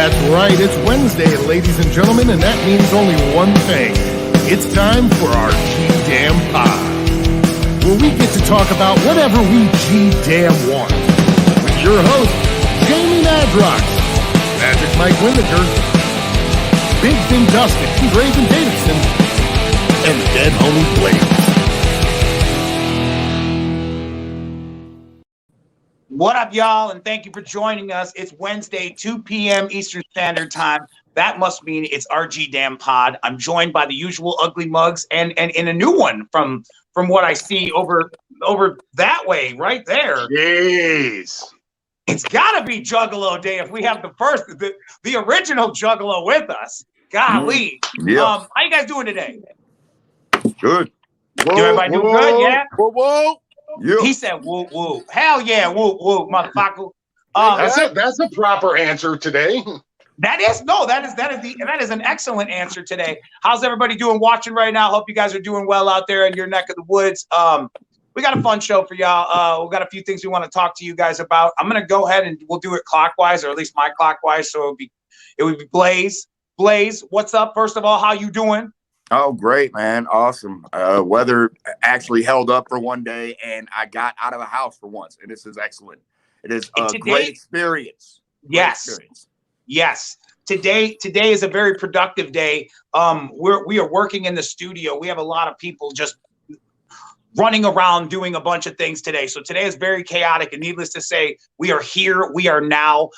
That's right, it's Wednesday, ladies and gentlemen, and that means only one thing. It's time for our G-Damn Pod, where we get to talk about whatever we G-Damn want. With your host, Jamie Madrox, Magic Mike Winiger, Big Thing Dustin, Raven Davidson, and the dead homie Blaze. What up, y'all, and thank you for joining us. It's Wednesday, 2 p.m. Eastern Standard Time. That must mean it's our G-Damn Pod. I'm joined by the usual ugly mugs and a new one from what I see over that way, right there. Jeez. It's got to be Juggalo Day if we have the original Juggalo with us. Golly. Yeah. How you guys doing today? Good. Whoa, everybody doing good, yeah? Whoa. Yeah. He said, woo, woo. Hell yeah, woo, woo, motherfucker. That's a proper answer today. That is an excellent answer today. How's everybody doing watching right now? Hope you guys are doing well out there in your neck of the woods. We got a fun show for y'all. We got a few things we want to talk to you guys about. I'm gonna go ahead and we'll do it clockwise, or at least my clockwise. So it would be Blaze. Blaze, what's up? First of all, how you doing? Oh, great, man. Awesome. Weather actually held up for one day, and I got out of the house for once, and this is excellent. It is a great experience. Yes. Today is a very productive day. We are working in the studio. We have a lot of people just running around doing a bunch of things today. So today is very chaotic, and needless to say, we are here. We are now.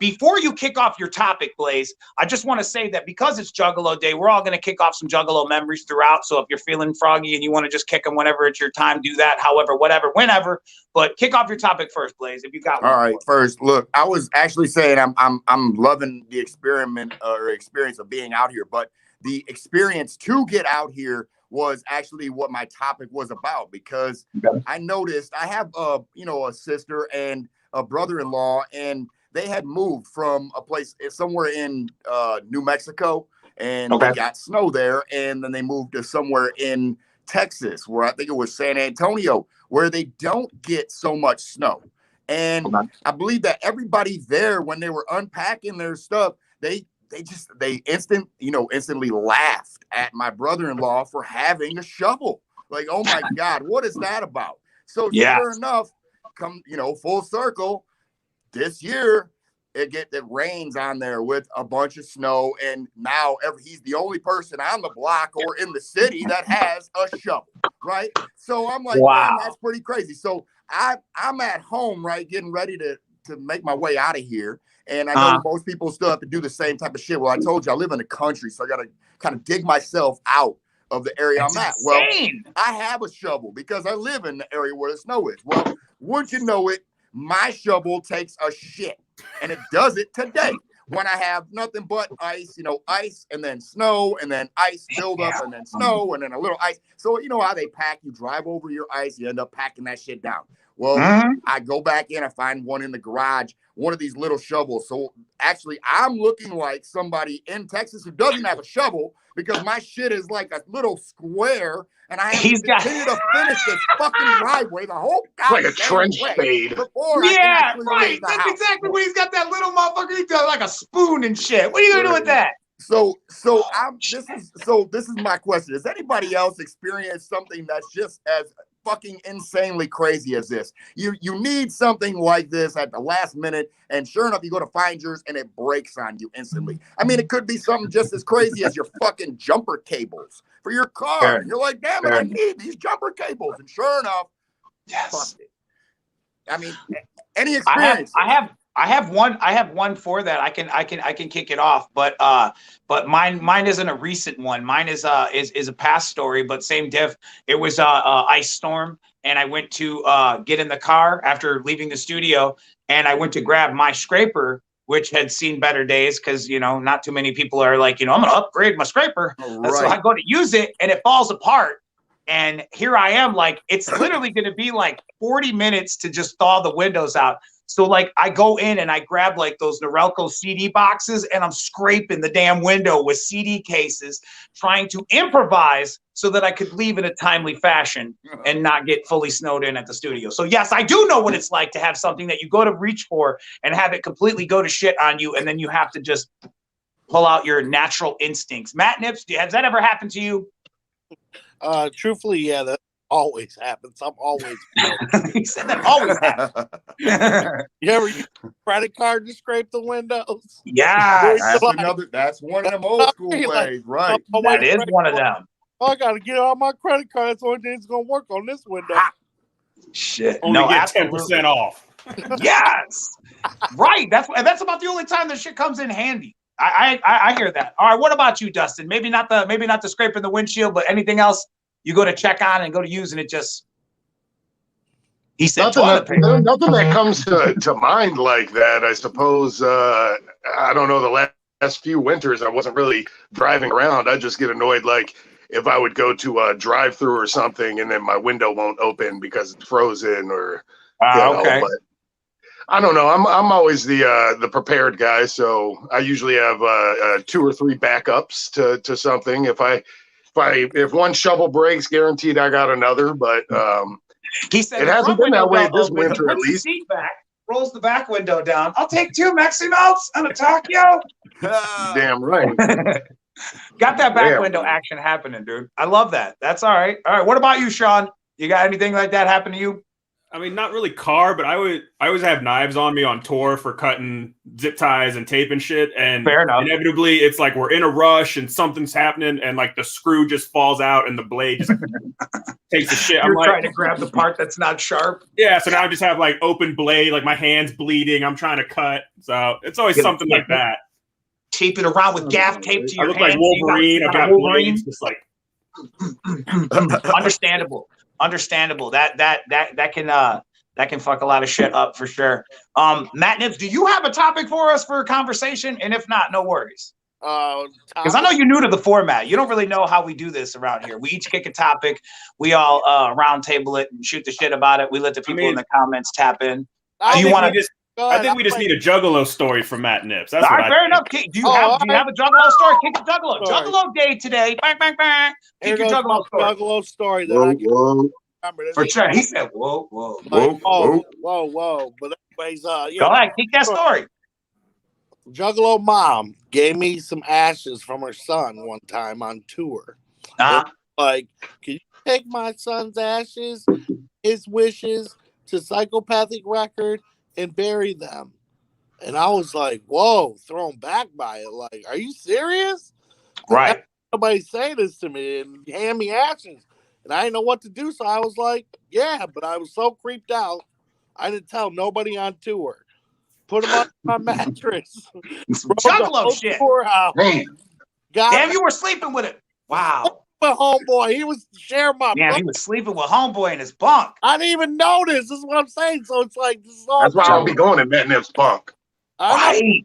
Before you kick off your topic, Blaze, I just want to say that because it's Juggalo Day, we're all going to kick off some Juggalo memories throughout. So if you're feeling froggy and you want to just kick them whenever it's your time, do that. However, whatever, whenever. But kick off your topic first, Blaze, if you got one. All right, first, look, I was actually saying I'm loving the experience of being out here, but the experience to get out here was actually what my topic was about, because I noticed I have a sister and a brother-in-law, and they had moved from a place somewhere in New Mexico, and they got snow there. And then they moved to somewhere in Texas, where I think it was San Antonio, where they don't get so much snow. And I believe that everybody there, when they were unpacking their stuff, they instantly laughed at my brother-in-law for having a shovel. Like, oh my God, what is that about? So sure enough, come full circle. This year, it rains on there with a bunch of snow, and now he's the only person on the block or in the city that has a shovel, right? So I'm like, wow, man, that's pretty crazy. So I'm at home, right, getting ready to make my way out of here, and I know most people still have to do the same type of shit. Well, I told you I live in the country, so I got to kind of dig myself out of the area I'm at. Well, I have a shovel because I live in the area where the snow is. Well, wouldn't you know it, my shovel takes a shit, and it does it today when I have nothing but ice, ice and then snow and then ice build up and then snow and then a little ice. So you know how they pack, you drive over your ice, you end up packing that shit down. Well, I go back in, I find one in the garage, one of these little shovels. So actually I'm looking like somebody in Texas who doesn't have a shovel, because my shit is like a little square, and I have to continue to finish this fucking driveway the whole like a trench spade. Right. That's exactly what he's got, that little motherfucker. He's got like a spoon and shit. What are you gonna do with that? So this is my question. Has anybody else experienced something that's just as fucking insanely crazy as this? You need something like this at the last minute, and sure enough, you go to find yours and it breaks on you instantly. I mean, it could be something just as crazy as your fucking jumper cables for your car. And you're like, damn it, I need these jumper cables. And sure enough, fuck it. I mean, any experience? I have one for that. I can kick it off, but mine isn't a recent one. Mine is a past story, but same diff. It was a ice storm, and I went to get in the car after leaving the studio, and I went to grab my scraper, which had seen better days, because not too many people are like, I'm gonna upgrade my scraper. Right. So I go to use it, and it falls apart. And here I am, like, it's literally gonna be like 40 minutes to just thaw the windows out. So like I go in and I grab like those Norelco CD boxes, and I'm scraping the damn window with CD cases, trying to improvise so that I could leave in a timely fashion and not get fully snowed in at the studio. So yes, I do know what it's like to have something that you go to reach for and have it completely go to shit on you, and then you have to just pull out your natural instincts. Matt Nips, has that ever happened to you? Truthfully, yeah, that always happens. I'm always. He said that always happens. You ever use a credit card to scrape the windows? Yes. That's one of them old school ways, right? That is one of them. I gotta get out my credit card. That's the only thing that's gonna work on this window. Shit. Only get 10% off. Yes. Right. That's about the only time that shit comes in handy. I hear that. All right. What about you, Dustin? Maybe not the scraping the windshield, but anything else you go to check on and go to use and it just. He said nothing that comes to mind like that. I suppose I don't know. The last few winters, I wasn't really driving around. I just get annoyed, like if I would go to a drive-through or something, and then my window won't open because it's frozen, or okay. But I don't know. I'm always the prepared guy, so I usually have 2 or 3 backups to something. If one shovel breaks, guaranteed I got another. But he said it hasn't been that way this winter, at puts least. The seat back, rolls the back window down. I'll take 2 Mexi Melts and a Takio. Damn right. Got that back window action happening, dude. I love that. That's all right. All right. What about you, Sean? You got anything like that happen to you? I mean, not really car, but I always have knives on me on tour for cutting zip ties and tape and shit. And fair enough. Inevitably, it's like we're in a rush and something's happening, and like the screw just falls out and the blade just takes the shit. You're trying to grab the part that's not sharp. Yeah, so now I just have like open blade, like my hand's bleeding. I'm trying to cut, so it's always something like that. Tape it around with gaff tape to your I look hand. like Wolverine. I've got blades just like. Understandable. That can fuck a lot of shit up for sure. Matt Nips, do you have a topic for us for a conversation? And if not, no worries. Because I know you're new to the format. You don't really know how we do this around here. We each kick a topic. We all round table it and shoot the shit about it. We let the people in the comments tap in. Do you want to just? I think we just need a Juggalo story from Matt Nips. That's all right, fair enough. Do you have a Juggalo story? Kick the Juggalo. Sorry. Juggalo day today. Bang, bang, bang. Kick your Juggalo story. That Whoa, I can whoa. remember. For sure. He said, whoa, whoa. Like, Whoa. Whoa. But anyways, Go ahead, kick that story. Juggalo mom gave me some ashes from her son one time on tour. Like, can you take my son's ashes, his wishes, to Psychopathic Record and bury them? And I was like, whoa, thrown back by it. Like, are you serious? Right. Nobody say this to me and hand me ashes. And I didn't know what to do. So I was like, yeah, but I was so creeped out. I didn't tell nobody on tour. Put them on my mattress. Juggalo shit. Hey. Damn, you were sleeping with it. Wow. My homeboy, he was sharing my bunk. He was sleeping with homeboy in his bunk. I didn't even notice. This is what I'm saying. So it's like, this is all. That's why I'll be going to Matt Nips' bunk. Right.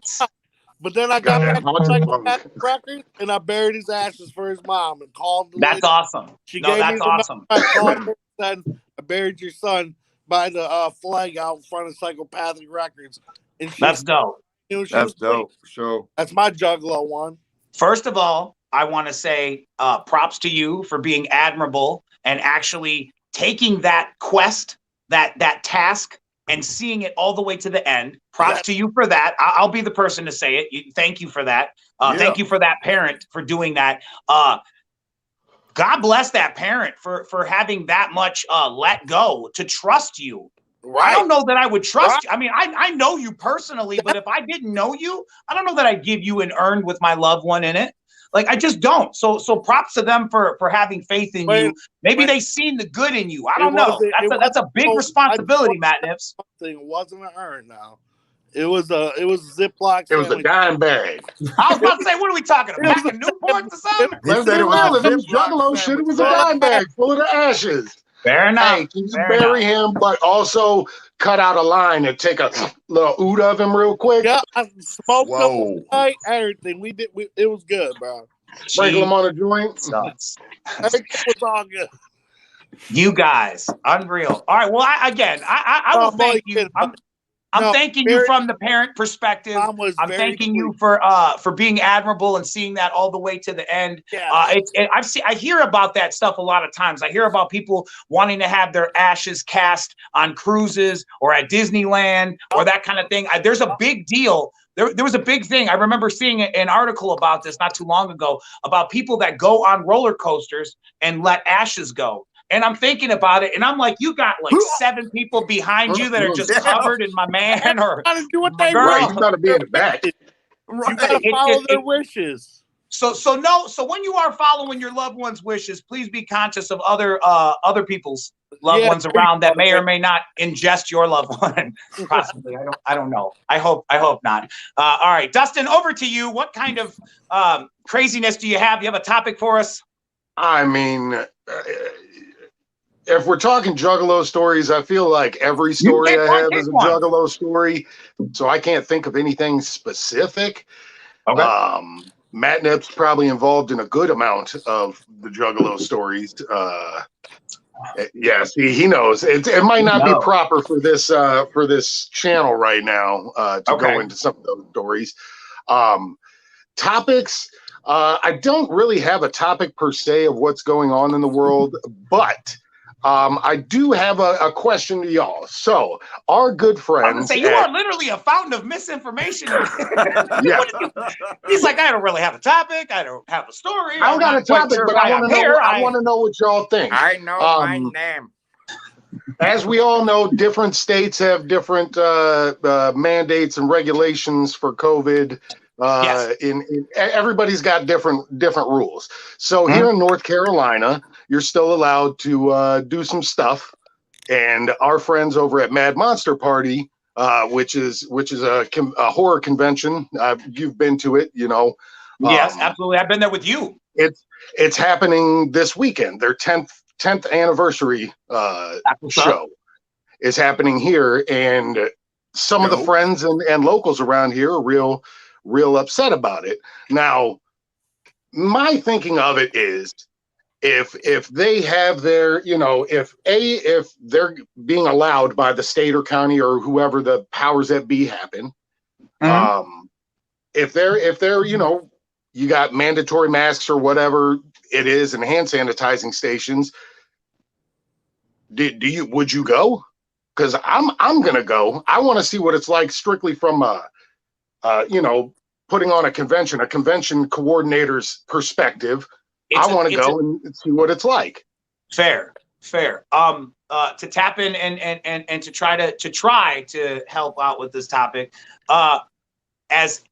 But then I got back to Psychopathic Records and I buried his ashes for his mom and called the That's lady. Awesome. She gave me awesome. I called her and said, I buried your son by the flag out in front of Psychopathic Records. And that's dope. That's dope. For sure. That's my Juggalo one. First of all, I want to say props to you for being admirable and actually taking that quest, that task, and seeing it all the way to the end. Props to you for that. I'll be the person to say it. Thank you for that. Thank you for that parent for doing that. God bless that parent for having that much let go to trust you. Right. I don't know that I would trust you. I mean, I know you personally, but if I didn't know you, I don't know that I'd give you an urn with my loved one in it. Like, I just don't. So props to them for having faith in you. Maybe they seen the good in you. I don't know. That's a big responsibility, Matt Nips. It wasn't an urn now. It was a Ziploc. It was a dime bag. I was about to say, what are we talking about? Pack of Newports or something? It was Juggalo shit. It was a dime bag full of the ashes. Fair enough. Hey, can you bury him, but also cut out a line and take a little oot of him real quick? Yeah, I smoked him, like everything. We did. It was good, bro. Sprinkle him on a joint. Everything was all good. You guys, unreal. All right. Well, I will thank you. I'm thanking you from the parent perspective. I'm thanking you for being admirable and seeing that all the way to the end. Yeah. I hear about that stuff a lot of times. I hear about people wanting to have their ashes cast on cruises or at Disneyland or that kind of thing. There's a big deal. There was a big thing. I remember seeing an article about this not too long ago about people that go on roller coasters and let ashes go. And I'm thinking about it, and I'm like, you got like 7 people behind you that are just covered in my man or do what they girl. Right, you gotta be in the back. You gotta follow their wishes. So when you are following your loved one's wishes, please be conscious of other people's loved ones around that may or may not ingest your loved one. Possibly, I don't know. I hope not. All right, Dustin, over to you. What kind of craziness do you have? Do you have a topic for us? I mean, if we're talking Juggalo stories, I feel like every story I have is a Juggalo story, so I can't think of anything specific. Okay. Matt Nipp's probably involved in a good amount of the Juggalo stories. Yes, he knows. It might not be proper for this channel right now to go into some of those stories. Topics. I don't really have a topic per se of what's going on in the world, but I do have a question to y'all. So, our good friends. You are literally a fountain of misinformation. Yeah. He's like, I don't really have a topic. I don't have a story. I don't got a topic, but I want to know what y'all think. I know my name. As we all know, different states have different mandates and regulations for COVID. Everybody's got different rules. So here in North Carolina, you're still allowed to do some stuff, and our friends over at Mad Monster Party, which is a horror convention. You've been to it, you know. Yes, absolutely. I've been there with you. It's happening this weekend. Their 10th anniversary show is happening here, and some of the friends and locals around here are real upset about it. Now, my thinking of it is, if they have their, you know, if they're being allowed by the state or county or whoever the powers that be happen, if they're, you know, you got mandatory masks or whatever it is and hand sanitizing stations, would you go? Because I'm gonna go. I want to see what it's like strictly from you know, putting on a convention coordinator's perspective. I want to go and see what it's like. Fair. To tap in and to try to help out with this topic, as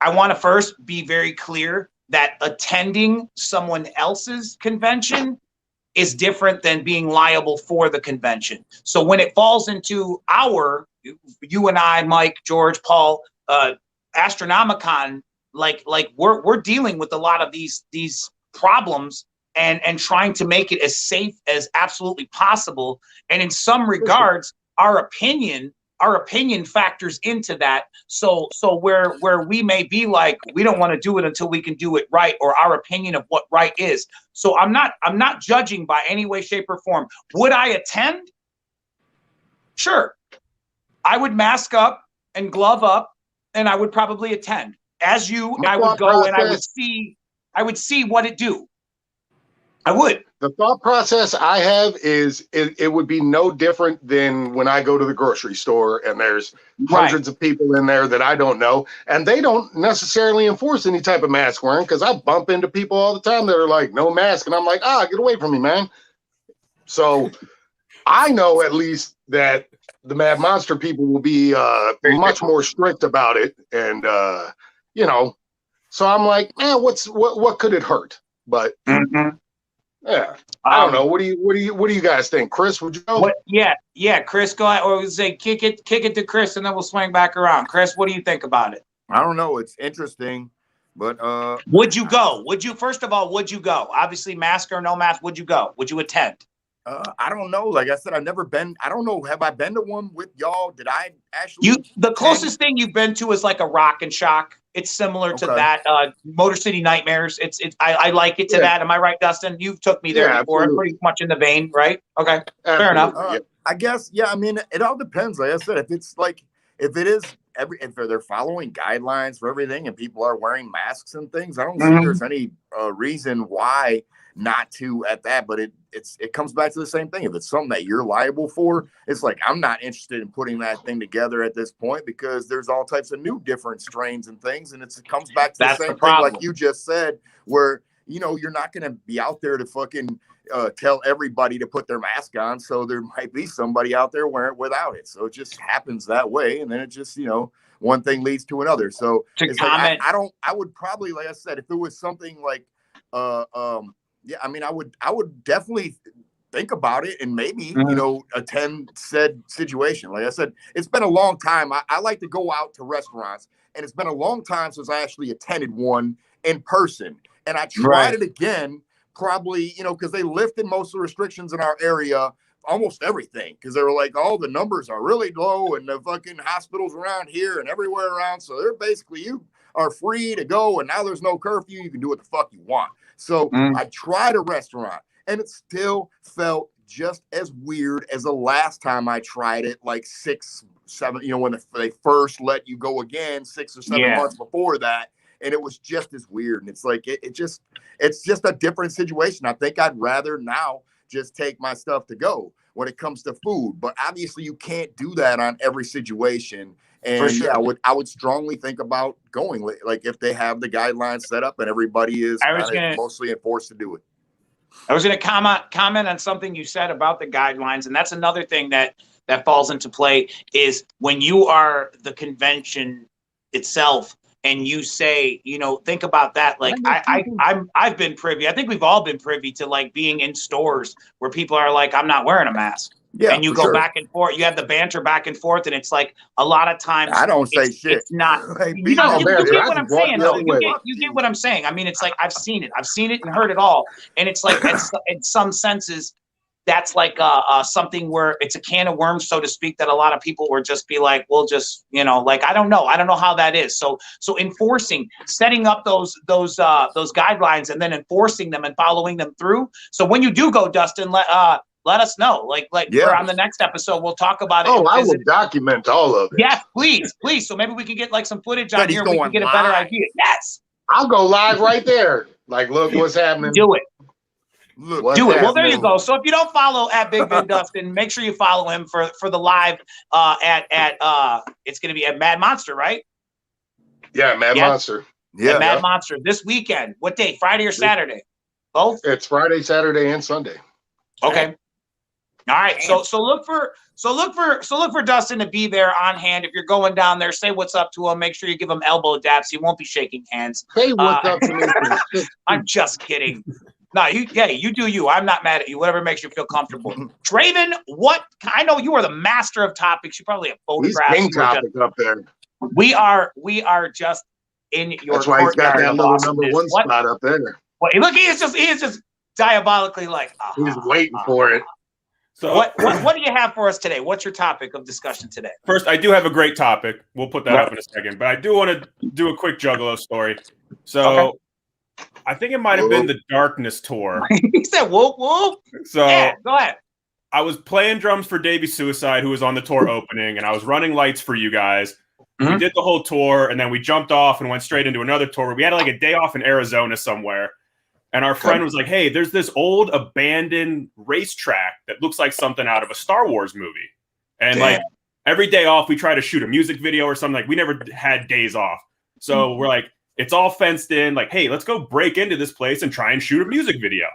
I want to first be very clear that attending someone else's convention is different than being liable for the convention. So when it falls into you and I, Mike, George, Paul, Astronomicon, like we're dealing with a lot of these problems and trying to make it as safe as absolutely possible. And in some regards, our opinion factors into that. So where we may be like, we don't want to do it until we can do it right, or our opinion of what right is. So I'm not judging by any way, shape, or form. Would I attend? Sure. I would mask up and glove up, and I would probably attend. As you, I would go and I would see what it do. I would. The thought process I have is it would be no different than when I go to the grocery store and there's hundreds of people in there that I don't know, and they don't necessarily enforce any type of mask wearing, because I bump into people all the time that are like, no mask, and I'm like, get away from me, man. So I know at least that the Mad Monster people will be much more strict about it, and you know, so I'm like, what could it hurt? But yeah, I don't know. What do you guys think, Chris? Would you go? Yeah, Chris, go ahead, or say kick it to Chris, and then we'll swing back around. Chris, what do you think about it? I don't know. It's interesting, but would you go? First of all, would you go? Obviously, mask or no mask, would you go? Would you attend? I don't know. Like I said, I've never been. I don't know. Have I been to one with y'all? Did I actually? The closest thing you've been to is like a Rock and Shock. It's similar to that. Motor City Nightmares. I like it to that. Am I right, Dustin? You've took me there before. Absolutely. Pretty much in the vein, right? Okay, fair enough. I guess. Yeah. I mean, it all depends. Like I said, if it's like if it is if they're following guidelines for everything and people are wearing masks and things, I don't think there's any reason why not to at that. But it comes back to the same thing. If it's something that you're liable for, it's like, I'm not interested in putting that thing together at this point, because there's all types of new different strains and things. And it comes back to the same thing like you just said, where, you know, you're not going to be out there to fucking tell everybody to put their mask on. So there might be somebody out there wearing it without it. So it just happens that way. And then it just, you know, one thing leads to another. So I would probably, like I said, if it was something like, yeah, I mean, I would definitely think about it and maybe, you know, attend said situation. Like I said, it's been a long time. I like to go out to restaurants, and it's been a long time since I actually attended one in person. And I tried it again, probably, you know, because they lifted most of the restrictions in our area, almost everything, because they were like, oh, the numbers are really low and the fucking hospitals around here and everywhere around. So they're basically, you are free to go, and now there's no curfew. You can do what the fuck you want. So I tried a restaurant, and it still felt just as weird as the last time I tried it, like 6, 7, you know, when they first let you go again 6 or 7 months before that. And it was just as weird. And it's like, it's just a different situation. I think I'd rather now just take my stuff to go when it comes to food. But obviously you can't do that on every situation. And yeah, I would strongly think about going, like, if they have the guidelines set up and everybody is mostly enforced to do it. I was going to comment on something you said about the guidelines. And that's another thing that falls into play, is when you are the convention itself, and you say, you know, think about that. Like I've been privy. I think we've all been privy to, like, being in stores where people are like, I'm not wearing a mask. Yeah, and you go back and forth. You have the banter back and forth, and it's like a lot of times I don't say shit. It's not. You know, you get what I'm saying, though. You get what I'm saying. I mean, it's like I've seen it and heard it all, and it's like in some senses, that's like something where it's a can of worms, so to speak, that a lot of people would just be like, we'll just, you know, like, I don't know how that is. So enforcing, setting up those guidelines, and then enforcing them and following them through. So when you do go, Dustin, let us know. Like we're on the next episode, we'll talk about it. Oh, I will document all of it. Yes, please. So maybe we can get like some footage on here. We can get a better idea. Yes, I'll go live right there. Like, look what's happening. Do it. Do it. Well, there you go. So if you don't follow at Big Ben Dustin, make sure you follow him for the live at it's going to be at Mad Monster, right? Yeah, Mad Monster. Yeah, Mad Monster this weekend. What day? Friday or Saturday? Both. It's Friday, Saturday, and Sunday. Okay. All right. So look for Dustin to be there on hand. If you're going down there, say what's up to him. Make sure you give him elbow daps. He won't be shaking hands. Say what's up to me. I'm just kidding. No, you do you. I'm not mad at you. Whatever makes you feel comfortable. Draven, I know you are the master of topics. You probably have photographs. He's topic up there. We are just in your. That's why he's got that little #1 spot up there. Well, look, he is just diabolically like. He's waiting for it. So what do you have for us today? What's your topic of discussion today? First, I do have a great topic. We'll put that up in a second, but I do want to do a quick Juggalo story. So. I think it might have been the Darkness tour. He said, whoop, whoop. So yeah, go ahead. I was playing drums for Davey Suicide, who was on the tour opening, and I was running lights for you guys. We did the whole tour, and then we jumped off and went straight into another tour. We had like a day off in Arizona somewhere. And our friend was like, hey, there's this old abandoned racetrack that looks like something out of a Star Wars movie. And like every day off, we try to shoot a music video or something. Like we never had days off. So we're like, it's all fenced in. Like, hey, let's go break into this place and try and shoot a music video.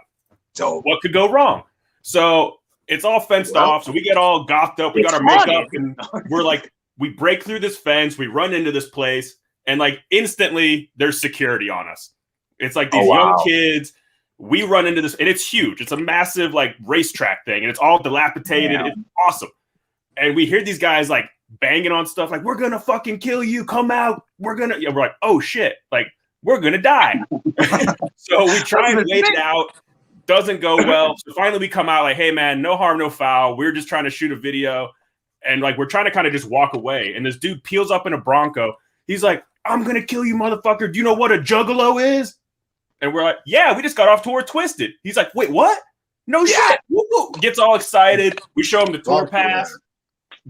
So what could go wrong? So it's all fenced off. So we get all gothed up. We got our makeup and we're like, we break through this fence. We run into this place and like instantly there's security on us. It's like these young kids. We run into this and it's huge. It's a massive like racetrack thing and it's all dilapidated. Yeah. It's awesome. And we hear these guys like banging on stuff like, we're going to fucking kill you. Come out. We're like, oh shit. Like we're going to die. So we try and wait it out. Doesn't go well. So finally we come out like, hey man, no harm, no foul. We're just trying to shoot a video. And like, we're trying to kind of just walk away. And this dude peels up in a Bronco. He's like, I'm going to kill you, motherfucker. Do you know what a Juggalo is? And we're like, yeah, we just got off tour Twiztid. He's like, wait, what? No shit. Woo-hoo. Gets all excited. We show him the tour pass.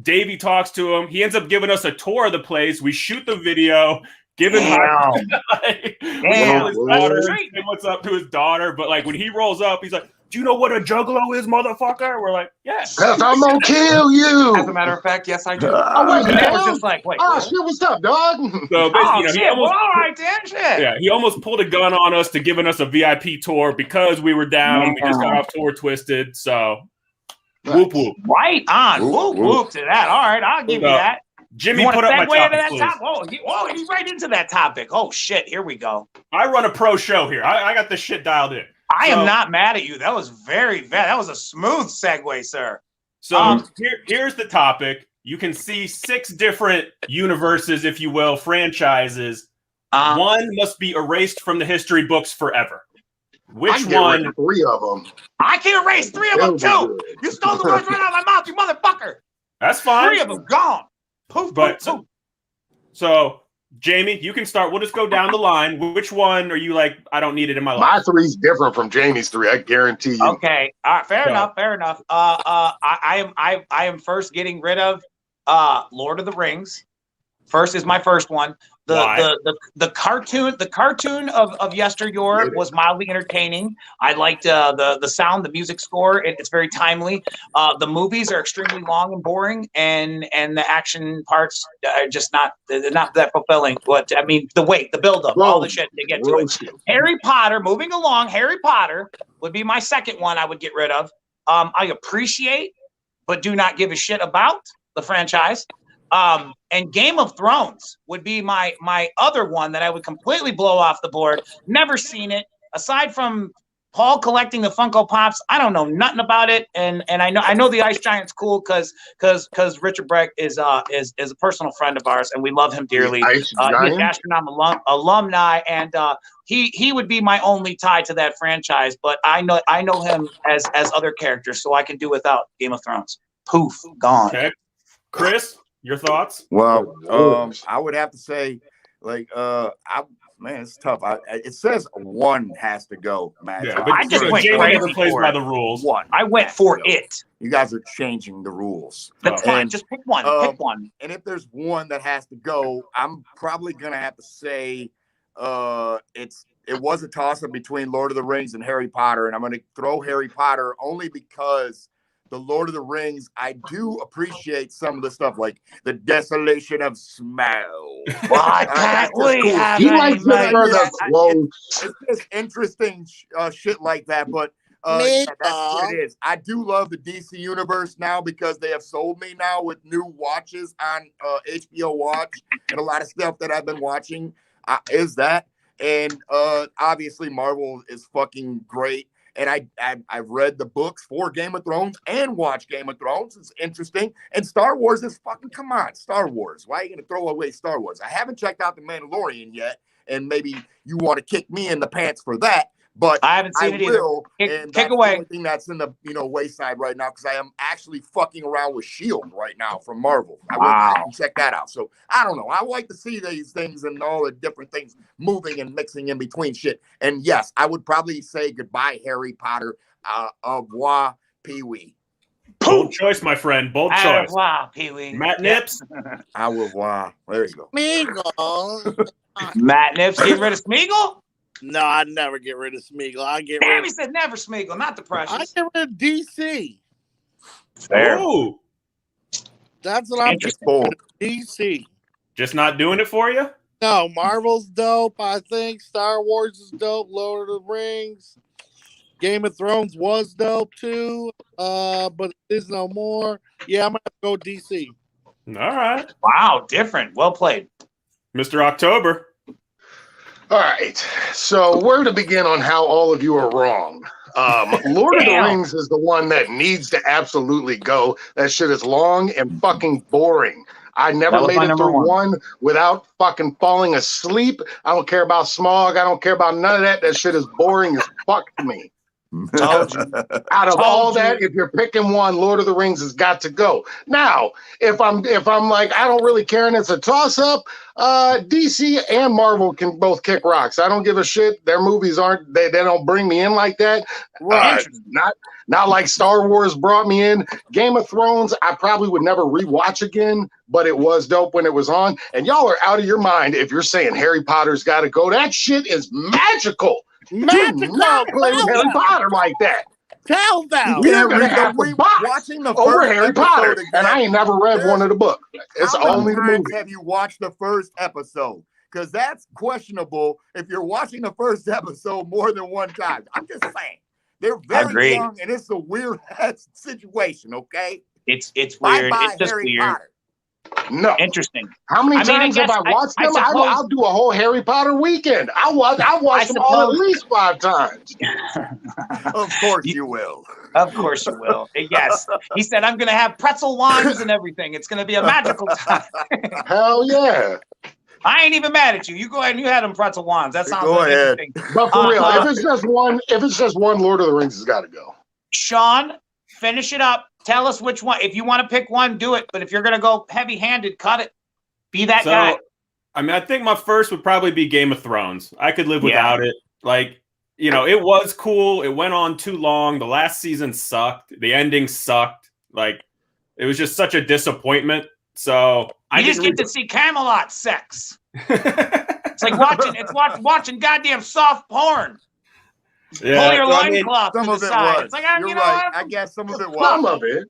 Davey talks to him. He ends up giving us a tour of the place. We shoot the video. Give him like, we call his daughter, say what's up to his daughter. But like when he rolls up, he's like, "Do you know what a juggalo is, motherfucker?" We're like, "Yes, I'm gonna kill you." As a matter of fact, yes, I do. Wait, man. I was just like, wait. Oh shit, what's up, dog? So basically, Shit, well, all right, then, shit. Yeah, he almost pulled a gun on us to giving us a VIP tour because we were down. We just got off tour Twiztid, so whoop whoop. Right on, whoop whoop to that. All right, I'll give you that. Jimmy, put up my topic, that topic. Oh, he's right into that topic. Oh shit, here we go. I run a pro show here. I got this shit dialed in. I am not mad at you. That was that was a smooth segue, sir. So here's the topic. You can see 6 different universes, if you will, franchises. One must be erased from the history books forever. Which one? 3 of them. I can erase 3 of them too. You stole the words right out of my mouth, you motherfucker. That's fine. 3 of them gone. Poof, but poof, poof. So Jamie, you can start. We'll just go down the line. Which one are you like? I don't need it in my life. My 3's different from Jamie's 3. I guarantee you. Okay. All right. Fair enough. Fair enough. I am first getting rid of Lord of the Rings. First is my first one. The cartoon of yesteryear was mildly entertaining. I liked the sound, the music score. It's very timely. The movies are extremely long and boring, and the action parts are just not that fulfilling. But I mean, the build up, all the shit to get to it. Harry Potter. Moving along, Harry Potter would be my second one. I would get rid of. I appreciate, but do not give a shit about the franchise. And Game of Thrones would be my other one that I would completely blow off the board. Never seen it. Aside from Paul collecting the Funko Pops, I don't know nothing about it. And I know the Ice Giant's cool because Richard Breck is a personal friend of ours and we love him dearly. He's Astronom alumni, and he would be my only tie to that franchise. But I know him as other characters, so I can do without Game of Thrones. Poof, gone. Okay. Chris, your thoughts? Well, I would have to say, like, man, it's tough. It says 1 has to go, man. Yeah, but I just went never plays by the rules. 1. I went for it. You guys are changing the rules. That's fine. Just pick one. Pick one. And if there's one that has to go, I'm probably gonna have to say it was a toss-up between Lord of the Rings and Harry Potter, and I'm gonna throw Harry Potter only because the Lord of the Rings, I do appreciate some of the stuff, like the desolation of smell. Why can't we have it's just interesting shit like that, but that's what it is. I do love the DC universe now because they have sold me now with new watches on HBO Watch, and a lot of stuff that I've been watching is that. And obviously Marvel is fucking great. And I've read the books for Game of Thrones and watched Game of Thrones. It's interesting. And Star Wars is fucking, come on, Star Wars. Why are you going to throw away Star Wars? I haven't checked out The Mandalorian yet, and maybe you want to kick me in the pants for that. But I haven't seen it either. And that's away. The only thing that's in the wayside right now, because I am actually fucking around with S.H.I.E.L.D. right now from Marvel. I went and check that out. So I don't know. I like to see these things and all the different things moving and mixing in between shit. And yes, I would probably say goodbye, Harry Potter. Au revoir, Pee-wee. Bold choice, my friend. Bold choice. Au revoir, Pee-wee. Matt Nips. Au revoir. There you go. Smeagol. Matt Nips, get rid of Smeagol? No, I'd never get rid of Smeagol. He said never Smeagol, not the Precious. I get rid of DC. Fair. Ooh. That's what I'm getting. DC. Just not doing it for you? No, Marvel's dope. I think Star Wars is dope. Lord of the Rings. Game of Thrones was dope too. But it is no more. Yeah, I'm gonna go DC. All right. Wow, different. Well played. Mr. October. All right, so where to begin on how all of you are wrong? Lord of the Rings is the one that needs to absolutely go. That shit is long and fucking boring. I never made it through one without fucking falling asleep. I don't care about smog. I don't care about none of that. That shit is boring as fuck to me. Told you. Out of Told all you. that, if you're picking one, Lord of the Rings has got to go. Now, if I'm like, I don't really care and it's a toss-up, DC and Marvel can both kick rocks. I don't give a shit. Their movies aren't, they don't bring me in like that. Right. Not like Star Wars brought me in. Game of Thrones, I probably would never rewatch again, but it was dope when it was on. And y'all are out of your mind if you're saying Harry Potter's got to go. That shit is magical. Magical. Do not play with Harry Potter like that. Tell them. You're gonna have to box watching the over first Harry Potter, episode and I ain't never read one of the books. It's How only many the times movie. have you watched the first episode? Because that's questionable if you're watching the first episode more than one time. I'm just saying. They're very young, and it's a weird situation, okay? It's weird. Bye-bye, It's just Harry weird. Potter. No. Interesting. How many I mean, times have I watched them? suppose- I'll do a whole Harry Potter weekend. I watch them all at least 5 times. Of course you will. Of course you will. Yes. He said, I'm going to have pretzel wands and everything. It's going to be a magical time. Hell yeah. I ain't even mad at you. You go ahead and you had them pretzel wands. That sounds Go ahead. interesting. But for real, if it's just one, Lord of the Rings has got to go. Sean, finish it up. Tell us which one. If you want to pick one, do it. But if you're going to go heavy-handed, cut it. Be that guy. I mean, I think my first would probably be Game of Thrones. I could live without it. Like, you know, it was cool. It went on too long. The last season sucked. The ending sucked. Like, it was just such a disappointment. So you just get to see Camelot sex. It's like watching goddamn soft porn. Yeah, pull your loincloth to some the of it side. was. It's like, You're right. I guess some of it was. Some of it.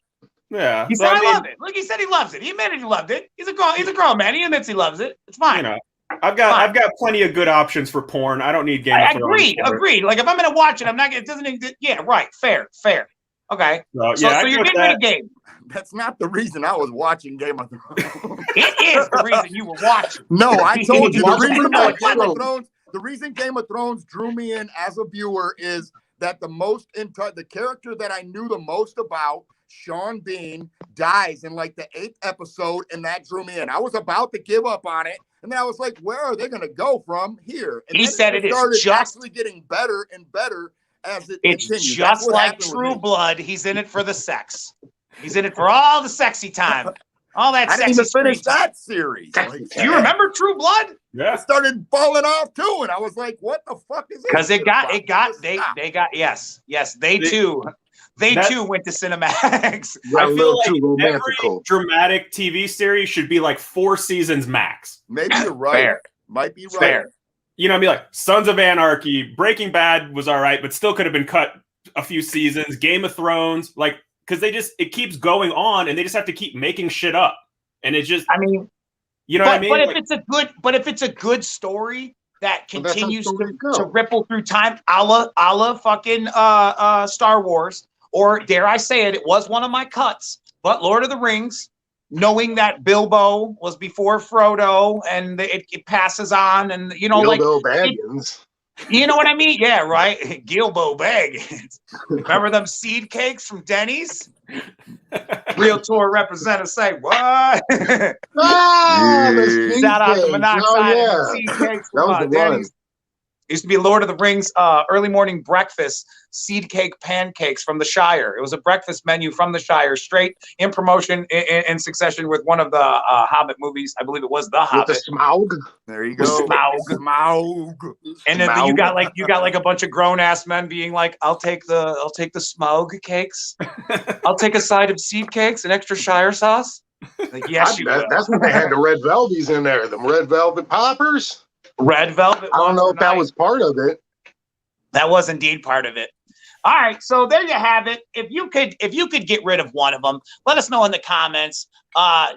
Yeah. He said, I love it. Look, he said he loves it. He admitted he loved it. He's a grown man. He admits he loves it. It's fine. You know, I've got plenty of good options for porn. I don't need Game of Thrones. Agreed. Like if I'm gonna watch it, I'm not. It doesn't. Yeah, right. Fair. Okay. So you're getting rid of Game. That's not the reason I was watching Game of Thrones. It is the reason you were watching. No, I told you the reason Game of Thrones drew me in as a viewer is that the character that I knew the most about, Sean Bean, dies in like the 8th episode, and that drew me in. I was about to give up on it, and then I was like, where are they going to go from here? And he said it started actually getting better and better as it continues. It's just like True Blood. He's in it for the sex. He's in it for all the sexy time. All that sexy. I didn't even finish that series. Do you remember True Blood? Yeah. It started falling off too, and I was like, "What the fuck is this?" Because they got yes, they too went to Cinemax. I feel like every dramatic TV series should be like 4 seasons max. Maybe you're right. Fair. Might be right. Fair. You know, I mean, like Sons of Anarchy, Breaking Bad was all right, but still could have been cut a few seasons. Game of Thrones, like, because it keeps going on, and they just have to keep making shit up, and it just. I mean, you know what I mean? But if it's a good story that continues to ripple through time, a la fucking Star Wars, or dare I say it was one of my cuts, but Lord of the Rings. Knowing that Bilbo was before Frodo, and it passes on, and you know, Bilbo Baggins. You know what I mean? Yeah, right. Gilbo Baggins. Remember them seed cakes from Denny's? Real tour representative say what? Shout out to Monoxide and seed cakes from Denny's. Used to be Lord of the Rings early morning breakfast seed cake pancakes from the Shire. It was a breakfast menu from the Shire, straight in promotion in succession with one of the Hobbit movies. I believe it was the Hobbit. With the Smaug. There you go. Smaug. And then you got like a bunch of grown ass men being like, I'll take the Smaug cakes. I'll take a side of seed cakes and extra Shire sauce. Like, yes, you will. That's when they had the red velvies in there, the red velvet poppers. Red velvet. I don't know if that was part of it. That was indeed part of it. All right, so there you have it. If you could get rid of one of them, let us know in the comments.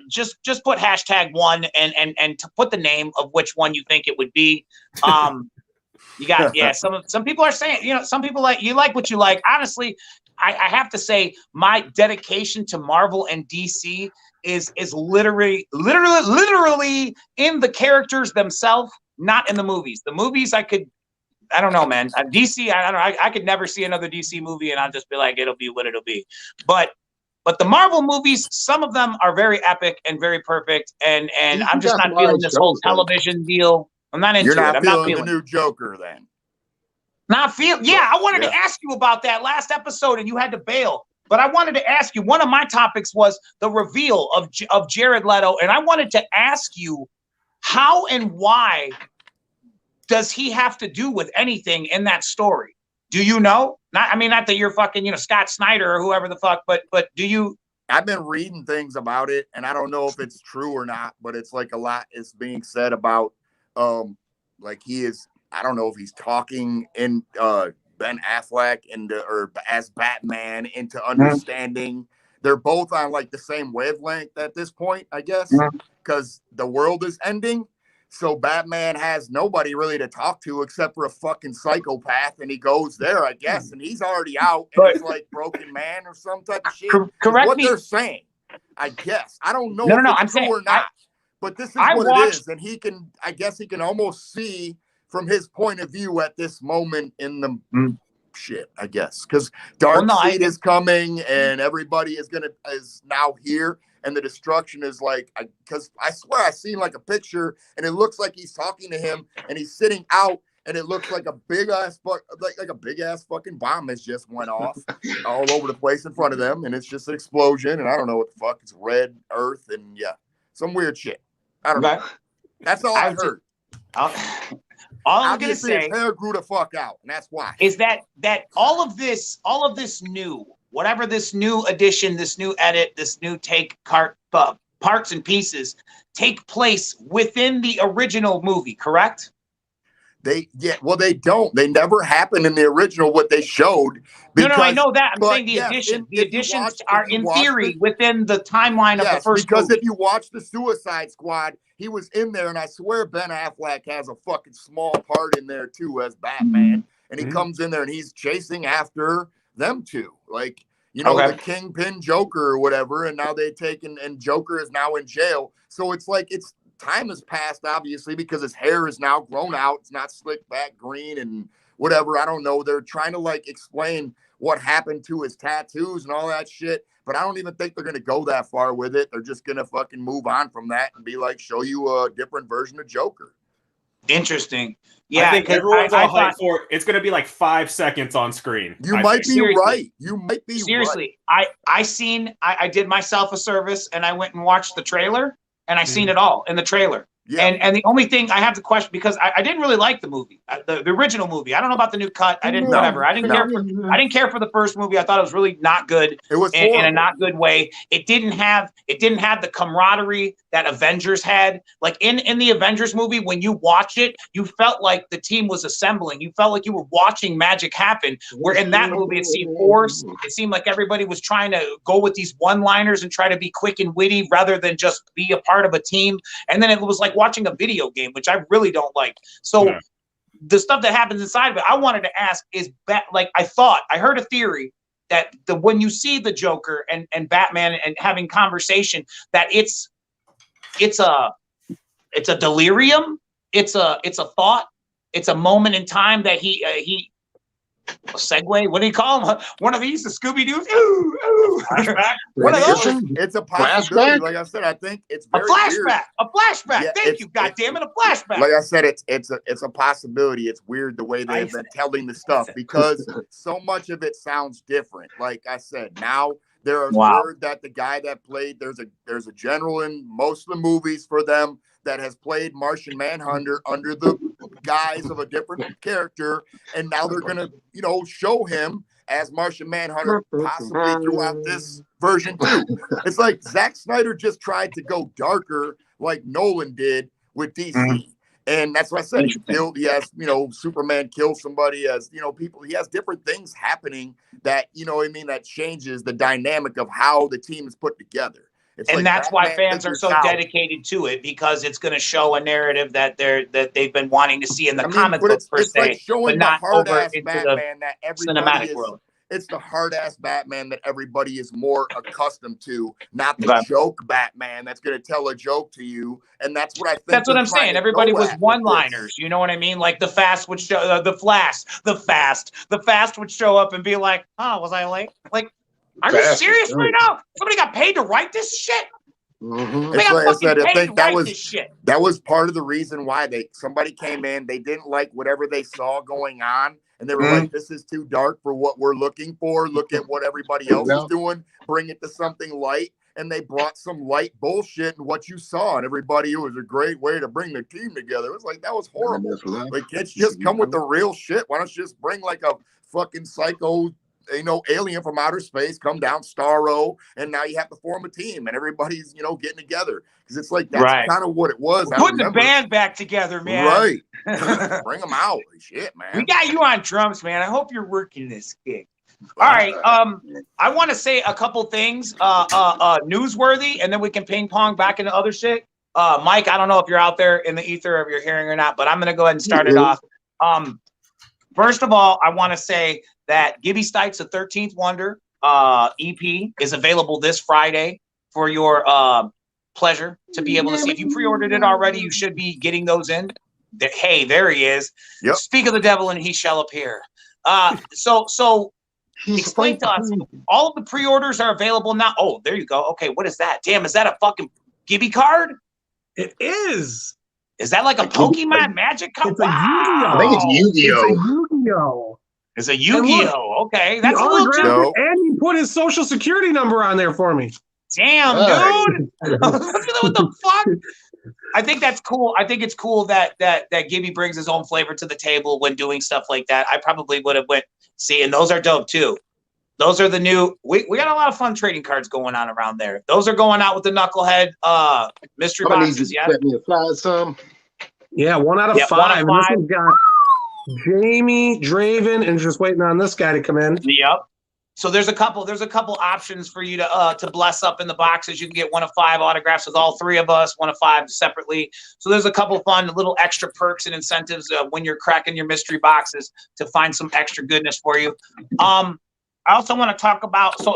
Just put #1 and to put the name of which one you think it would be. You got some people are saying, you know, some people like what you like. Honestly, I have to say my dedication to Marvel and DC is literally in the characters themselves, not in the movies. The movies I don't know, man. DC, I don't know. I could never see another DC movie and I'll just be like, it'll be what it'll be. But the Marvel movies, some of them are very epic and very perfect. And I'm just not feeling this whole television deal. I'm not into it. You're not feeling the new Joker then. I wanted to ask you about that last episode, and you had to bail. But I wanted to ask you, one of my topics was the reveal of Jared Leto, and I wanted to ask you, how and why does he have to do with anything in that story? Do you know? Not that you're fucking, Scott Snyder or whoever the fuck, but do you? I've been reading things about it, and I don't know if it's true or not, but it's like a lot is being said about, like he is. I don't know if he's talking in Ben Affleck or as Batman into understanding. They're both on like the same wavelength at this point, I guess, because the world is ending. So Batman has nobody really to talk to except for a fucking psychopath, and he goes there, I guess, and he's already out, and he's like Broken Man or some type of shit. Correct what me. they're saying, I guess. I don't know No, if I'm it's true saying, or not, but this is what it is, and I guess he can almost see from his point of view at this moment in the shit, I guess, because Darkseid is coming, and everybody is now here. And the destruction is like, because I swear I seen like a picture, and it looks like he's talking to him, and he's sitting out, and it looks like a big ass like a big ass fucking bomb has just went off all over the place in front of them, and it's just an explosion, and I don't know what the fuck. It's red earth, and some weird shit. I don't know. That's all I heard. All I'm gonna say, his hair grew the fuck out, and that's why. Is that all of this new. Whatever this new addition, this new edit, this new parts and pieces take place within the original movie, correct? They don't. They never happened in the original what they showed. No, I know that. I'm saying the addition. The additions are in theory within the timeline of the first movie. Because if you watch the Suicide Squad, he was in there, and I swear Ben Affleck has a fucking small part in there too as Batman, and he comes in there and he's chasing after them two, like the Kingpin Joker or whatever, and now they and Joker is now in jail. So it's like time has passed, obviously, because his hair is now grown out. It's not slicked back green and whatever. I don't know. They're trying to like explain what happened to his tattoos and all that shit, but I don't even think they're gonna go that far with it. They're just gonna fucking move on from that and be like, show you a different version of Joker. Interesting. Yeah, I think everyone's all hyped for it. It's going to be like 5 seconds on screen. You might be right. You might be seriously. I did myself a service, and I went and watched the trailer, and I seen it all in the trailer. Yeah. And the only thing I have to question, because I didn't really like the movie, the original movie. I don't know about the new cut. I didn't care for the first movie. I thought it was really not good. It was in a not good way. It didn't have the camaraderie that Avengers had. Like in the Avengers movie, when you watch it, you felt like the team was assembling. You felt like you were watching magic happen. Where in that movie, it seemed forced. It seemed like everybody was trying to go with these one-liners and try to be quick and witty rather than just be a part of a team. And then it was like watching a video game, which I really don't like. So the stuff that happens inside of it, I wanted to ask is I heard a theory that when you see the Joker and Batman and having conversation, that it's a delirium, it's a thought, it's a moment in time that he a segue. What do you call him? One of these, the Scooby Doo's. Flashback. One of those. It's a possibility. Like I said, I think it's very a flashback. Weird. A flashback. Yeah, thank you. God damn it, a flashback. Like I said, it's a possibility. It's weird the way they've been telling the stuff because so much of it sounds different. Like I said, now there is word that the guy that played there's a general in most of the movies for them that has played Martian Manhunter under the guise of a different character, and now they're gonna, show him as Martian Manhunter possibly throughout this version too. It's like Zack Snyder just tried to go darker, like Nolan did with DC, and that's what I said. He has, Superman kill somebody, as people. He has different things happening that that changes the dynamic of how the team is put together. And that's why fans are so dedicated to it, because it's going to show a narrative that they've been wanting to see in the comic books per se, like but not over into Batman that cinematic world. It's the hard ass Batman that everybody is more accustomed to, not the joke Batman that's going to tell a joke to you. And that's what I think. That's what I'm saying. Everybody was one-liners. You know what I mean? Like the Fast would show the Fast would show up and be like, "Oh, was I late?" Like, are you serious right now? Somebody got paid to write this shit? Like I said, I think that was part of the reason why somebody came in. They didn't like whatever they saw going on, and they were like, "This is too dark for what we're looking for. Look at what everybody else is doing. Bring it to something light." And they brought some light bullshit and what you saw, and everybody, it was a great way to bring the team together. It was like, that was horrible. Like, can't you just come with the real shit? Why don't you just bring like a fucking psycho, alien from outer space, come down Starro, and now you have to form a team and everybody's, getting together. Because it's like, that's kind of what it was. Putting the band back together, man. Right. Bring them out. Shit, man. We got you on drums, man. I hope you're working this gig. All right. I want to say a couple things newsworthy, and then we can ping pong back into other shit. Mike, I don't know if you're out there in the ether, if you're hearing or not, but I'm going to go ahead and start it off. First of all, I want to say that Gibby Stites, the 13th Wonder EP, is available this Friday for your pleasure to be able to see. If you pre-ordered it already, you should be getting those in. Hey, there he is. Yep. Speak of the devil and he shall appear. So explain to us. All of the pre-orders are available now. Oh, there you go. Okay, what is that? Damn, is that a fucking Gibby card? It is. Is that like a Pokemon Magic card? It's a Yu-Gi-Oh. I think it's Yu-Gi-Oh. It's a Yu-Gi-Oh. It's a Yu-Gi-Oh. Okay, that's a little autographed too. it, and he put his social security number on there for me. Damn, dude. What the fuck? I think that's cool. I think it's cool that Gibby brings his own flavor to the table when doing stuff like that. I probably would have went see, and those are dope too. Those are the new. We got a lot of fun trading cards going on around there. Those are going out with the Knucklehead mystery boxes. Yeah, let me apply some. Yeah, 1 out of 5. 1 out of 5. And this one's got Jamie, Draven, and just waiting on this guy to come in. Yep. So there's a couple options for you to bless up in the boxes. You can get 1 of 5 autographs with all 3 of us, 1 of 5 separately. So there's a couple fun little extra perks and incentives when you're cracking your mystery boxes to find some extra goodness for you. I also want to talk about so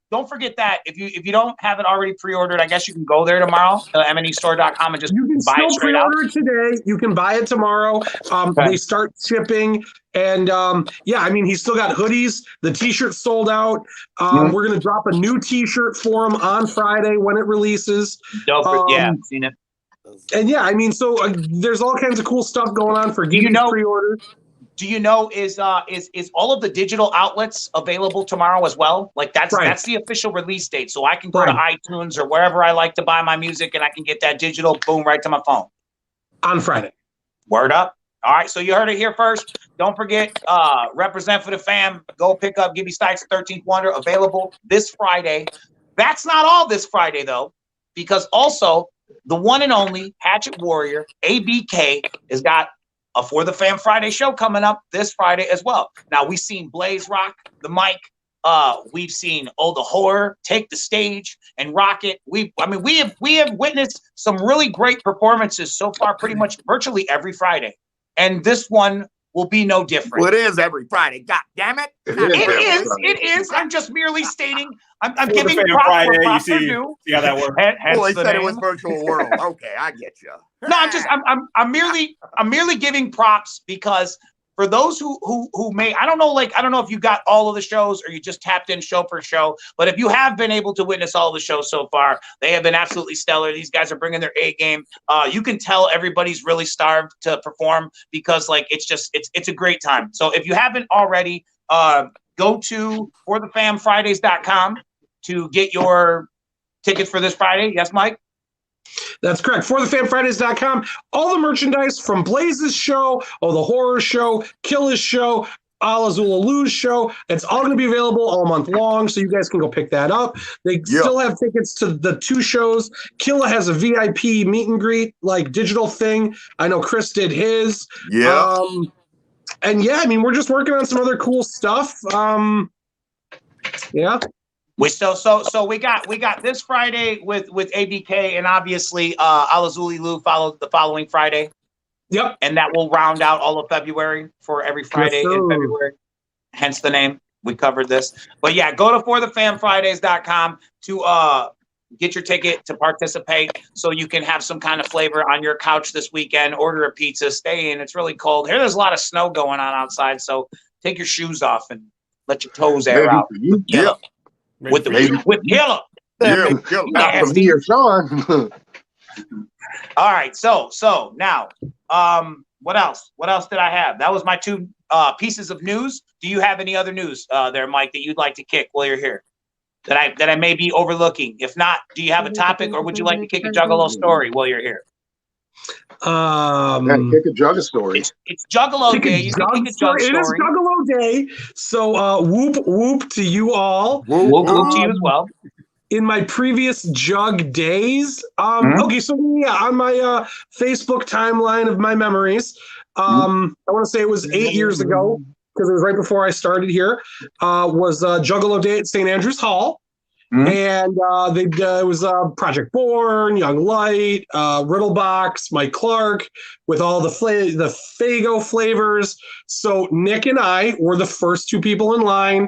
don't forget that if you don't have it already pre-ordered, I guess you can go there tomorrow to mnestore.com and just buy it straight out. You can still pre-order today. You can buy it tomorrow. They start shipping, and I mean, he's still got hoodies. The t-shirt sold out. We're gonna drop a new t-shirt for him on Friday when it releases. Dope. I've seen it. And yeah, I mean, so there's all kinds of cool stuff going on for Gibby's pre-order. Do you know is all of the digital outlets available tomorrow as well? Like that's the official release date. So I can go to iTunes or wherever I like to buy my music and I can get that digital boom right to my phone. On Friday. Word up. All right, so you heard it here first. Don't forget, represent for the fam. Go pick up Gibby Stites 13th Wonder, available this Friday. That's not all this Friday though, because also the one and only Hatchet Warrior, ABK, has got a For the Fam Friday show coming up this Friday as well. Now we've seen Blaze rock the mic. We've seen the Horror take the stage and rock it. We have witnessed some really great performances so far, pretty much virtually every Friday, and this one will be no different. Well, it is every Friday. God damn it! It is. I'm just merely stating. I'm giving props Friday. You see how that works. Well, he said it was virtual world. Okay, I get you. No, I'm merely giving props because for those who may, I don't know if you got all of the shows or you just tapped in show per show, but if you have been able to witness all of the shows so far, they have been absolutely stellar. These guys are bringing their A game. You can tell everybody's really starved to perform because it's a great time. So if you haven't already, go to forthefamfridays.com to get your tickets for this Friday. Yes, Mike? That's correct. ForTheFamFridays.com. All the merchandise from Blaze's show, the Horror show, Killa's show, Alazulalu's show. It's all going to be available all month long, so you guys can go pick that up. They still have tickets to the 2 shows. Killa has a VIP meet and greet, digital thing. I know Chris did his. Yeah. And I mean, we're just working on some other cool stuff. Yeah. We got this Friday with ABK and obviously Alazuli followed the following Friday. Yep. And that will round out all of February for every Friday in February. Hence the name. We covered this. But yeah, go to forthefamfridays.com to get your ticket to participate so you can have some kind of flavor on your couch this weekend. Order a pizza, stay in. It's really cold. Here there's a lot of snow going on outside, so take your shoes off and let your toes air out. Yeah. With Killa. Yeah, not from me or Sean. All right, so now, What else? What else did I have? That was my two pieces of news. Do you have any other news there, Mike, that you'd like to kick while you're here? That I may be overlooking. If not, do you have a topic, or would you like to kick a Juggalo story while you're here? Kick a Jugga story. It's Juggalo Day. You can kick a Jug story. It is Juggalo Day. So whoop whoop to you all. Whoop whoop to you as well. In my previous Jug days, okay, so yeah, on my Facebook timeline of my memories, I want to say it was 8 years ago, because it was right before I started here, was Juggalo Day at St. Andrews Hall. And it was Project Born, Young Light, Riddlebox, Mike Clark, with all the Faygo flavors. So Nick and I were the first two people in line,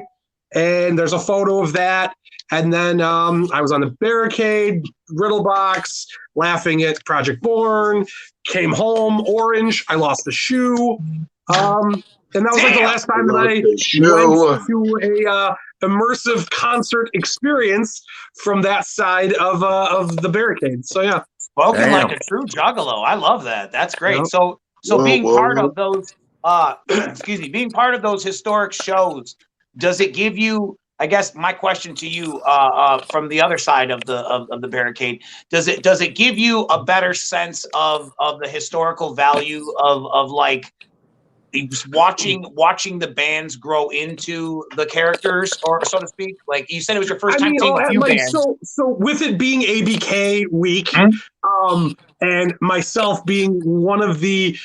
and there's a photo of that. And then I was on the barricade, Riddlebox, laughing at Project Born, came home, orange, I lost a shoe. And that was like the last time that I went to a immersive concert experience from that side of the barricade. So yeah. Spoken like a true Juggalo. I love that. That's great. Yep. So being part of those being part of those historic shows, does it give you, I guess my question to you from the other side of the barricade, does it give you a better sense of the historical value of like watching the bands grow into the characters, or so to speak? Like you said, it was your first time seeing a few bands. So with it being ABK week, and myself being one of the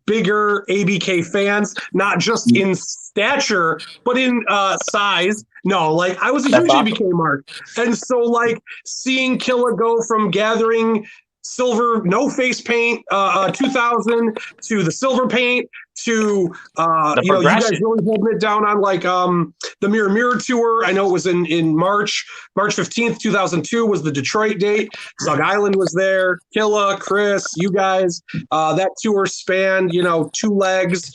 bigger ABK fans, not just in stature, but in size. No, like I was a huge ABK mark. And so like seeing Killa go from gathering silver, no face paint, 2000 to the silver paint to, you guys really holding it down on like the Mirror tour. I know it was in March 15th, 2002 was the Detroit date. Zug Island was there, Killa, Chris, you guys. That tour spanned, 2 legs,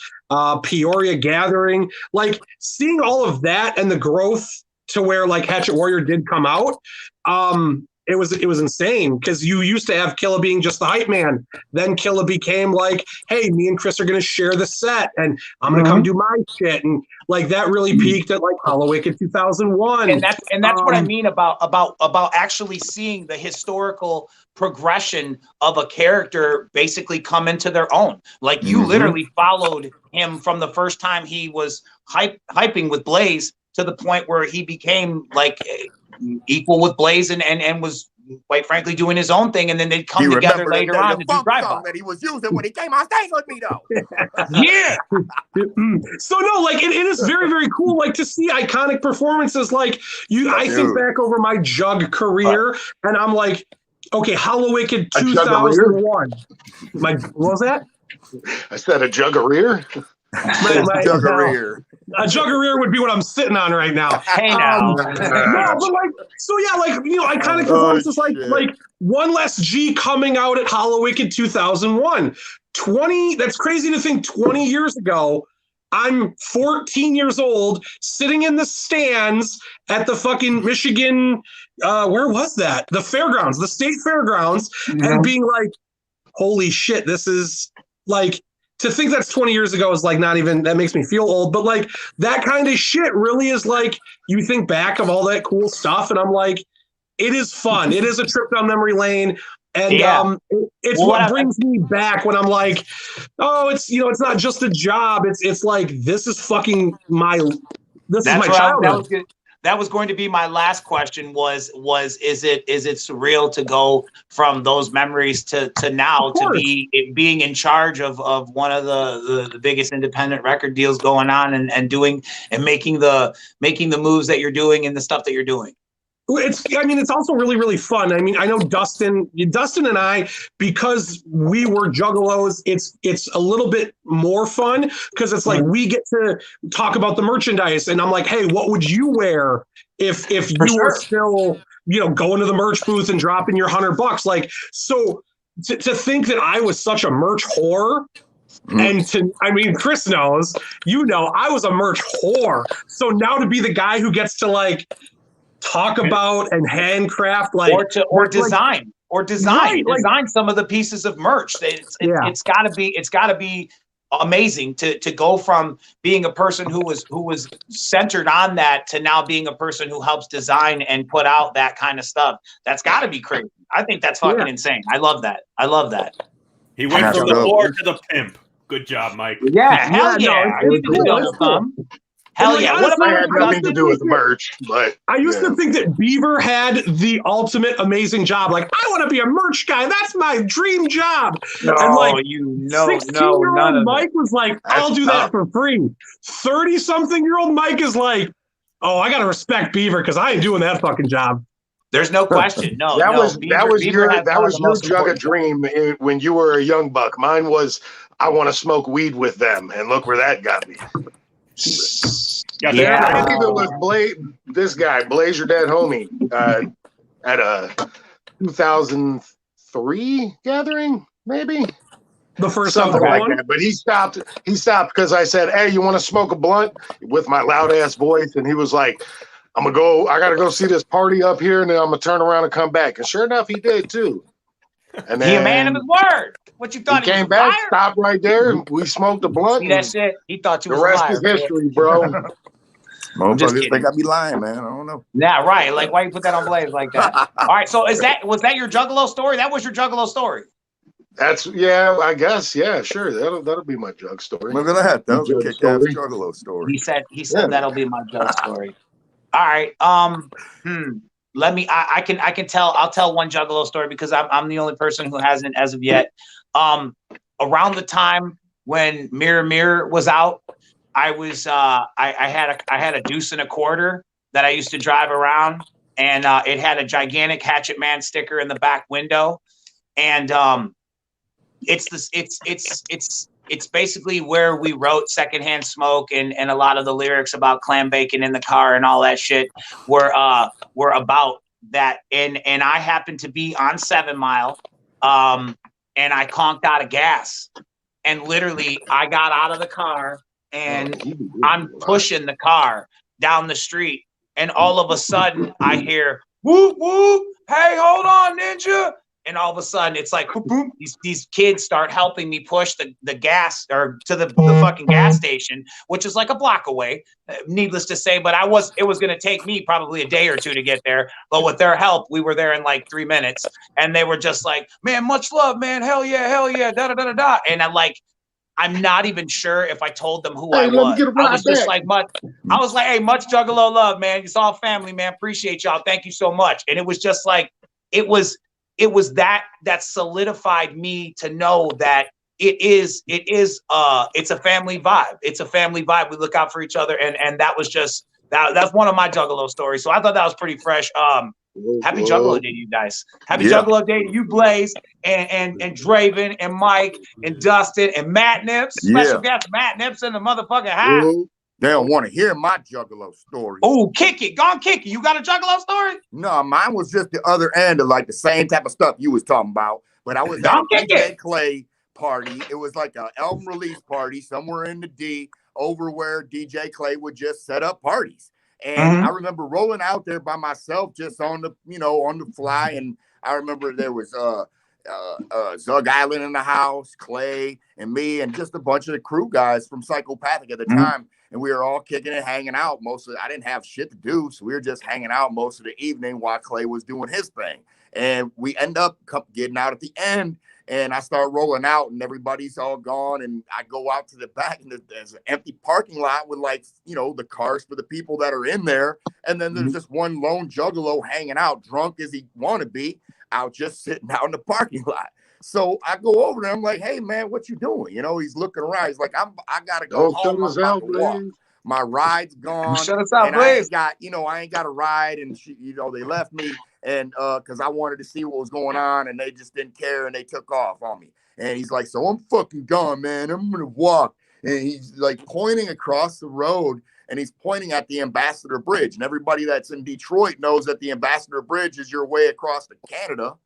Peoria Gathering. Like seeing all of that and the growth to where like Hatchet Warrior did come out, it was insane, because you used to have Killa being just the hype man. Then Killa became like, hey, me and Chris are going to share the set, and I'm going to come do my shit. And like that really peaked at like Halloween in 2001. And that's what I mean about actually seeing the historical progression of a character basically come into their own. Like you literally followed him from the first time he was hyping with Blaze to the point where he became like equal with Blaze and was quite frankly doing his own thing, and then they'd come together later on to do drive-by that he was using when he came on stage with me though. Yeah. So no, like it is very, very cool, like to see iconic performances. Like I think back over my Jug career, and I'm like, okay, Halloween 2001. What was that? I said a Juggareer. Juggareer. A Juggareer would be what I'm sitting on right now. Hey now. No, but like, so yeah, like, iconic performances like One Less G coming out at Halloween in 2001. That's crazy to think 20 years ago. I'm 14 years old, sitting in the stands at the fucking Michigan, where was that? The fairgrounds, the state fairgrounds, and being like, holy shit, this is like, to think that's 20 years ago is like not even, that makes me feel old, but like that kind of shit really is like, you think back of all that cool stuff, and I'm like, it is fun. It is a trip down memory lane. And it's what brings me back when I'm like, oh, it's it's not just a job. It's like, this is fucking my childhood. That was going to be my last question was is it surreal to go from those memories to now to being in charge of one of the biggest independent record deals going on and doing and making the moves that you're doing and the stuff that you're doing? It's also really, really fun. I mean, I know Dustin and I, because we were Juggalos, it's a little bit more fun, because it's like we get to talk about the merchandise, and I'm like, hey, what would you wear if you were still, going to the merch booth and dropping your $100? Like, so to think that I was such a merch whore. And Chris knows, I was a merch whore. So now to be the guy who gets to like talk about and handcraft, like, or design or design Right, design some of the pieces of merch. It's got to be amazing to go from being a person who was centered on that to now being a person who helps design and put out that kind of stuff. That's got to be crazy. I think that's fucking insane. I love that. He went from the whore to the pimp. Good job, Mike. Yeah, hell yeah. No, He did the double thumb. Hell yeah. Honestly, What I about had nothing to do with merch, but I used to think that Beaver had the ultimate amazing job. Like, I want to be a merch guy. That's my dream job. No, and like, none 16-year-old of Mike was like, I'll do that for free. 30-something-year-old Mike is like, oh, I got to respect Beaver because I ain't doing that fucking job. There's no question. No, that was Beaver your jug of dream when you were a young buck. Mine was I want to smoke weed with them, and look where that got me. Yeah. I think it was this guy, Blaze your dead homie, at a 2003 gathering, maybe. The first something time like that. But he stopped because I said, "Hey, you want to smoke a blunt?" with my loud ass voice, and he was like, I gotta go see this party up here, and then I'm gonna turn around and come back. And sure enough, he did too. And then he a man of his word. What you thought? He came back, stopped right there. We smoked a blunt. See that shit? He thought you was the rest a liar, is history, bro. Motherfuckers think I be lying, man. I don't know. Yeah, right. Like, why you put that on Blaze like that? All right. So was that your Juggalo story? That was your Juggalo story. I guess. Yeah, sure. That'll be my jug story. Look at that. That was a kick-ass Juggalo story. He said that'll be my jug story. All right. Let me. I can tell. I'll tell one Juggalo story because I'm the only person who hasn't as of yet. Around the time when Mirror was out, I was I had a deuce and a quarter that I used to drive around, and it had a gigantic Hatchet Man sticker in the back window, and it's basically where we wrote Secondhand Smoke, and a lot of the lyrics about clam bacon in the car and all that shit were about that. And I happened to be on 7 Mile, and I conked out of gas, and literally I got out of the car and I'm pushing the car down the street, and all of a sudden I hear whoop whoop, hey, hold on, ninja. And all of a sudden, it's like, boom, these kids start helping me push the gas or to the fucking gas station, which is like a block away, needless to say. But it was going to take me probably a day or two to get there. But with their help, we were there in like 3 minutes. And they were just like, man, much love, man. Hell yeah, da da da da da. And I'm not even sure if I told them who I was. I was just like, I was like, hey, much Juggalo love, man. It's all family, man. Appreciate y'all. Thank you so much. And it was just like, it was that solidified me to know that it's a family vibe. It's a family vibe. We look out for each other, and that was just that's one of my Juggalo stories. So I thought that was pretty fresh. Happy Juggalo Day to you guys. Happy Juggalo Day to you, Blaze, and Draven, and Mike, and Dustin, and Matt Nips. Special guest Matt Nips in the motherfucking house. They don't want to hear my Juggalo story. Oh, kick it. Go on, kick it. You got a Juggalo story? No, mine was just the other end of like the same type of stuff you was talking about. But I was at a DJ Clay party. It was like an album release party somewhere in the D over where DJ Clay would just set up parties. And I remember rolling out there by myself just on the fly. And I remember there was Zug Island in the house, Clay and me, and just a bunch of the crew guys from Psychopathic at the time. And we were all kicking and hanging out. I didn't have shit to do, so we were just hanging out most of the evening while Clay was doing his thing. And we end up getting out at the end, and I start rolling out, and everybody's all gone. And I go out to the back, and there's an empty parking lot with the cars for the people that are in there. And then there's just one lone Juggalo hanging out, drunk as he want to be, out just sitting out in the parking lot. So I go over there. I'm like, "Hey man, what you doing?" He's looking around. He's like, "I gotta go home. I'm about to walk. My ride's gone. Shut us out, Blaze. I ain't got a ride." And they left me, and because I wanted to see what was going on, and they just didn't care, and they took off on me. And he's like, "So I'm fucking gone, man. I'm gonna walk." And he's like pointing across the road. And he's pointing at the Ambassador Bridge. And everybody that's in Detroit knows that the Ambassador Bridge is your way across to Canada.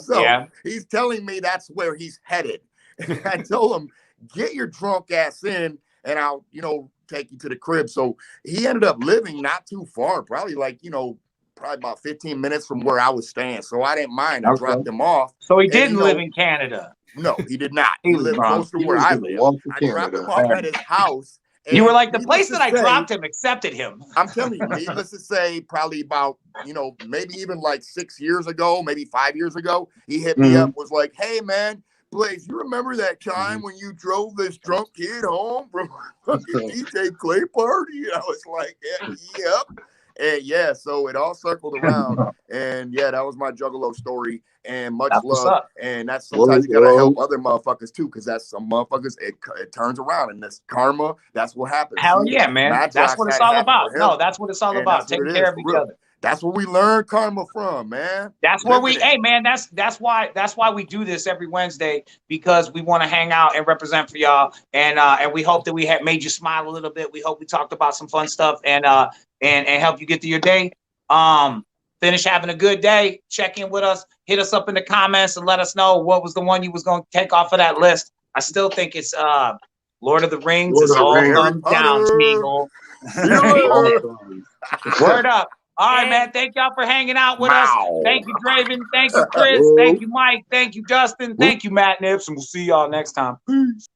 So he's telling me that's where he's headed. And I told him, get your drunk ass in, and I'll, take you to the crib. So he ended up living not too far, probably probably about 15 minutes from where I was staying, so I didn't mind. I dropped him off. So he didn't live in Canada. No, he did not. He lived close to where I live. I dropped him off at his house. You were like, the place that I dropped him accepted him. I'm telling you, needless to say, probably about, maybe even like 6 years ago, maybe 5 years ago, he hit me up, was like, hey, man, Blaze, you remember that time when you drove this drunk kid home from DJ Clay party? And I was like, yep. And yeah, so it all circled around. And yeah, that was my Juggalo story. And much love. And that's sometimes you gotta help other motherfuckers too, because that's some motherfuckers, it turns around, and that's karma. That's what happens. Hell yeah, man. That's what it's all about. No, that's what it's all about. Taking care of each other. That's where we learn karma from, man. That's where hey man, that's why we do this every Wednesday, because we want to hang out and represent for y'all. And we hope that we have made you smile a little bit. We hope we talked about some fun stuff and help you get through your day. Finish having a good day. Check in with us. Hit us up in the comments and let us know what was the one you was going to take off of that list. I still think it's Lord of the Rings. It's all thumbs down, Smeagol. Word up. All right, man. Thank y'all for hanging out with us. Thank you, Draven. Thank you, Chris. Thank you, Mike. Thank you, Justin. Thank you, Matt Nips. And we'll see y'all next time. Peace.